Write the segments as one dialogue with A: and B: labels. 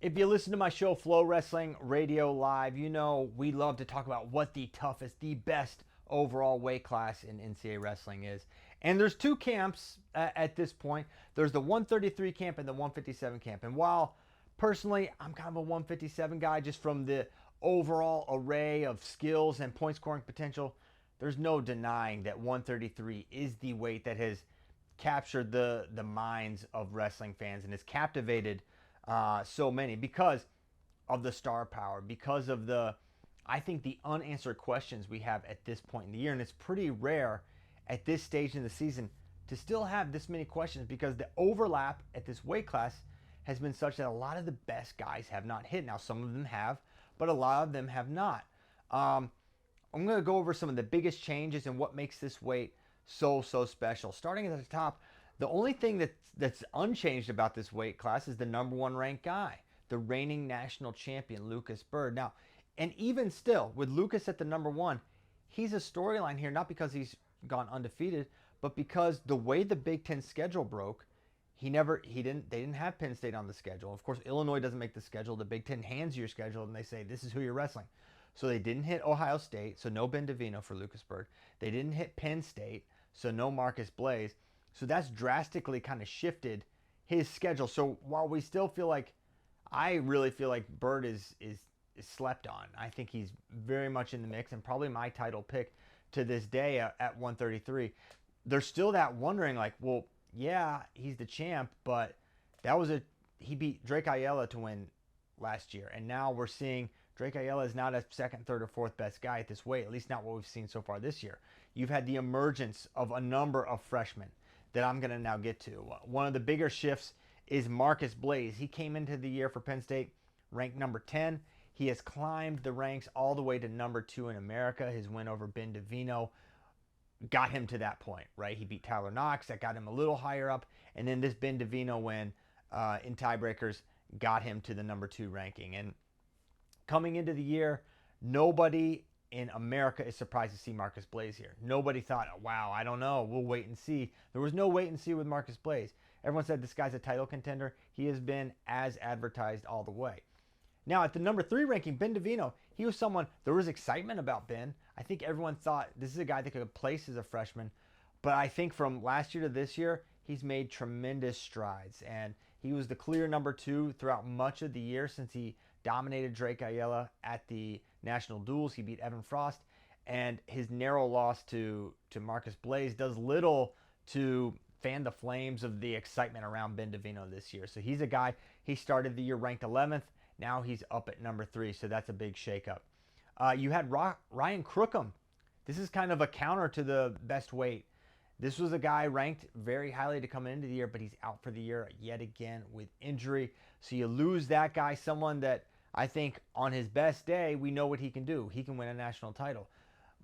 A: If you listen to my show, FloWrestling Radio Live, you know we love to talk about what the toughest, the best overall weight class in Ncaa wrestling is. And there's two camps at this point. There's the 133 camp and the 157 camp. And while personally I'm kind of a 157 guy just from the overall array of skills and point scoring potential, there's no denying that 133 is the weight that has captured the minds of wrestling fans and has captivated so many because of the star power, because of I think the unanswered questions we have at this point in the year. And it's pretty rare at this stage in the season to still have this many questions because the overlap at this weight class has been such that a lot of the best guys have not hit. Now, some of them have, but a lot of them have not. I'm going to go over some of the biggest changes and what makes this weight so special. Starting at the top, the only thing that's unchanged about this weight class is the number one ranked guy, the reigning national champion, Lucas Byrd. Now, and even still, with Lucas at the number one, he's a storyline here, not because he's gone undefeated, but because the way the Big Ten schedule broke, they didn't have Penn State on the schedule. Of course, Illinois doesn't make the schedule. The Big Ten hands you your schedule and they say, this is who you're wrestling. So they didn't hit Ohio State, so no Ben DeVino for Lucas Byrd. They didn't hit Penn State, so no Marcus Blaze. So that's drastically kind of shifted his schedule. So while we still feel like, I really feel like Byrd is slept on. I think he's very much in the mix and probably my title pick to this day at 133. There's still that wondering like, well, yeah, he's the champ, but he beat Drake Ayala to win last year. And now we're seeing Drake Ayala is not a second, third, or fourth best guy at this weight, at least not what we've seen so far this year. You've had the emergence of a number of freshmen that I'm going to now get to. One of the bigger shifts is Marcus Blaze. He came into the year for Penn State ranked number 10. He has climbed the ranks all the way to number 2 in America. His win over Ben DeVino got him to that point, right? He beat Tyler Knox. That got him a little higher up. And then this Ben DeVino win in tiebreakers got him to the number 2 ranking. And coming into the year, nobody in America is surprised to see Marcus Blaze here. Nobody thought, wow, I don't know, we'll wait and see. There was no wait and see with Marcus Blaze. Everyone said this guy's a title contender. He has been as advertised all the way. Now, at the number 3 ranking, Ben DeVino, he was someone, there was excitement about Ben. I think everyone thought this is a guy that could place as a freshman. But I think from last year to this year, he's made tremendous strides. And he was the clear number 2 throughout much of the year since he dominated Drake Ayala at the national duels. He beat Evan Frost. And his narrow loss to Marcus Blaze does little to fan the flames of the excitement around Ben DeVino this year. So he's a guy, he started the year ranked 11th. Now he's up at number 3, so that's a big shakeup. You had Ryan Crookham. This is kind of a counter to the best weight. This was a guy ranked very highly to come into the year, but he's out for the year yet again with injury. So you lose that guy, someone that I think on his best day, we know what he can do. He can win a national title.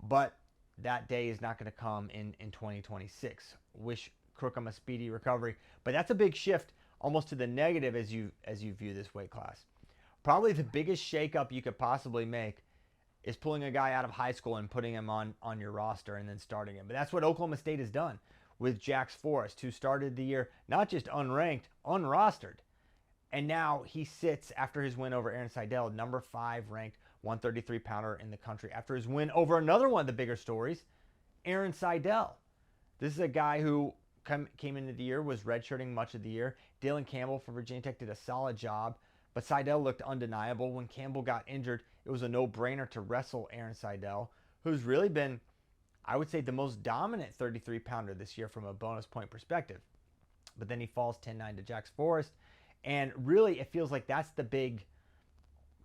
A: But that day is not going to come in 2026. Wish Crookham a speedy recovery. But that's a big shift almost to the negative as you view this weight class. Probably the biggest shakeup you could possibly make is pulling a guy out of high school and putting him on your roster and then starting him. But that's what Oklahoma State has done with Jax Forrest, who started the year not just unranked, unrostered. And now he sits after his win over Aaron Seidel, number 5 ranked 133-pounder in the country. After his win over another one of the bigger stories, Aaron Seidel. This is a guy who came into the year, was redshirting much of the year. Dylan Campbell from Virginia Tech did a solid job. But Seidel looked undeniable. When Campbell got injured, it was a no-brainer to wrestle Aaron Seidel, who's really been, I would say, the most dominant 33-pounder this year from a bonus point perspective. But then he falls 10-9 to Jax Forrest. And really, it feels like that's the big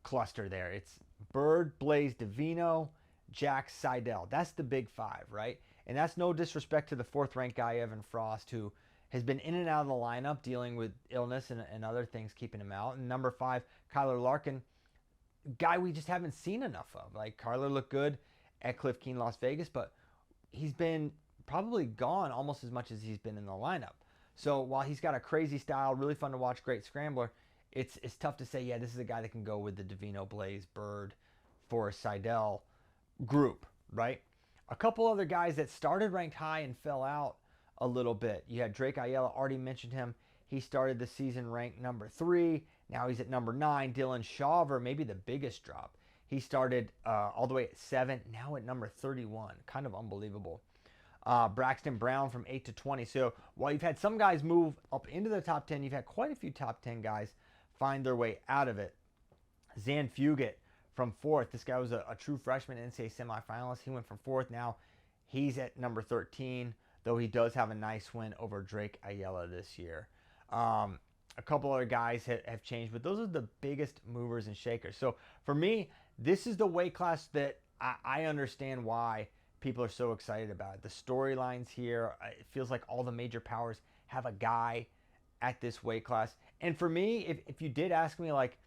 A: cluster there. It's Byrd, Blaze, DeVino, Jax, Seidel. That's the big 5, right? And that's no disrespect to the 4th-ranked guy, Evan Frost, who has been in and out of the lineup dealing with illness and other things keeping him out. And number 5, Kyler Larkin, guy we just haven't seen enough of. Like, Kyler looked good at Cliff Keen, Las Vegas, but he's been probably gone almost as much as he's been in the lineup. So while he's got a crazy style, really fun to watch, great scrambler, it's tough to say, yeah, this is a guy that can go with the DeVino, Blaze, Byrd, Forrest, Seidel group, right? A couple other guys that started ranked high and fell out a little bit. You had Drake Ayala, already mentioned him. He started the season ranked number 3. Now he's at number 9. Dylan Chauver, maybe the biggest drop. He started all the way at 7, now at number 31. Kind of unbelievable. Braxton Brown from 8 to 20. So while you've had some guys move up into the top 10, you've had quite a few top 10 guys find their way out of it. Zan Fugit from 4th. This guy was a true freshman NCAA semifinalist. He went from 4th. Now he's at number 13, though he does have a nice win over Drake Ayala this year. A couple other guys have changed, but those are the biggest movers and shakers. So for me, this is the weight class that I understand why people are so excited about it. The storylines here, it feels like all the major powers have a guy at this weight class. And for me, if you did ask me, like,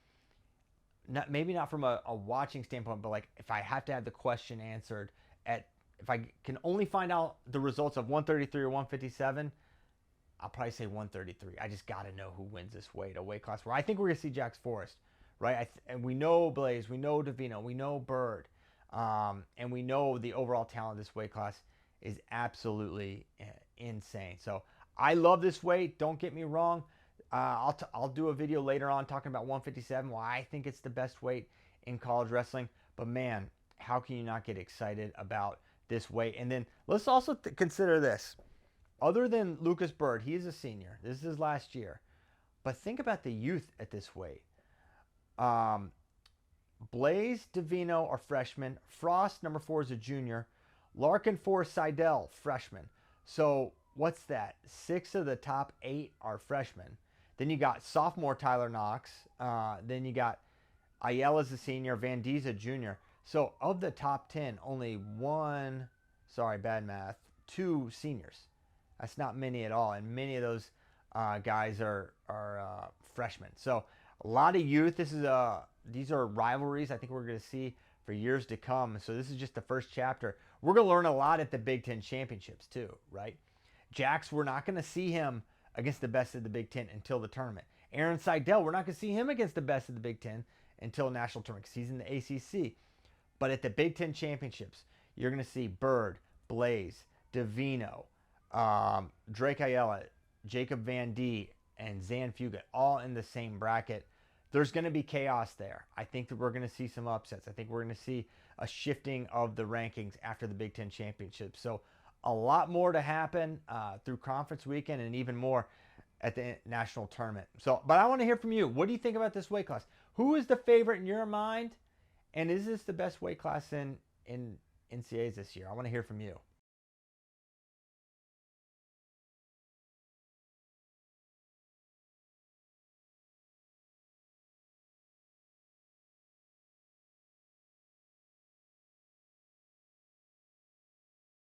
A: maybe not from a watching standpoint, but like if I have to have the question answered if I can only find out the results of 133 or 157, I'll probably say 133. I just got to know who wins this weight, a weight class where I think we're going to see Jax Forrest, right? And we know Blaze, we know Davino, we know Bird, and we know the overall talent of this weight class is absolutely insane. So I love this weight. Don't get me wrong. I'll do a video later on talking about 157, why I think it's the best weight in college wrestling. But man, how can you not get excited about this weight? And then let's also consider this. Other than Lucas Bird, he is a senior. This is his last year. But think about the youth at this weight. Blaze, Davino are freshmen. Frost, number 4, is a junior. Larkin, 4, Seidel, freshman. So what's that? 6 of the top 8 are freshmen. Then you got sophomore Tyler Knox. Then you got Ayala's a senior. Van Die's a junior. So of the top 10, only 2 seniors. That's not many at all. And many of those guys are freshmen. So a lot of youth. These are rivalries I think we're going to see for years to come. So this is just the first chapter. We're going to learn a lot at the Big Ten Championships too, right? Jax, we're not going to see him against the best of the Big Ten until the tournament. Aaron Seidel, we're not going to see him against the best of the Big Ten until national tournament because he's in the ACC. But at the Big Ten Championships, you're going to see Bird, Blaze, Davino, Drake Ayala, Jacob Van Die, and Zan Fugit all in the same bracket. There's going to be chaos there. I think that we're going to see some upsets. I think we're going to see a shifting of the rankings after the Big Ten Championship. So a lot more to happen through conference weekend and even more at the national tournament. So, but I want to hear from you. What do you think about this weight class? Who is the favorite in your mind? And is this the best weight class in NCAAs this year? I want to hear from you.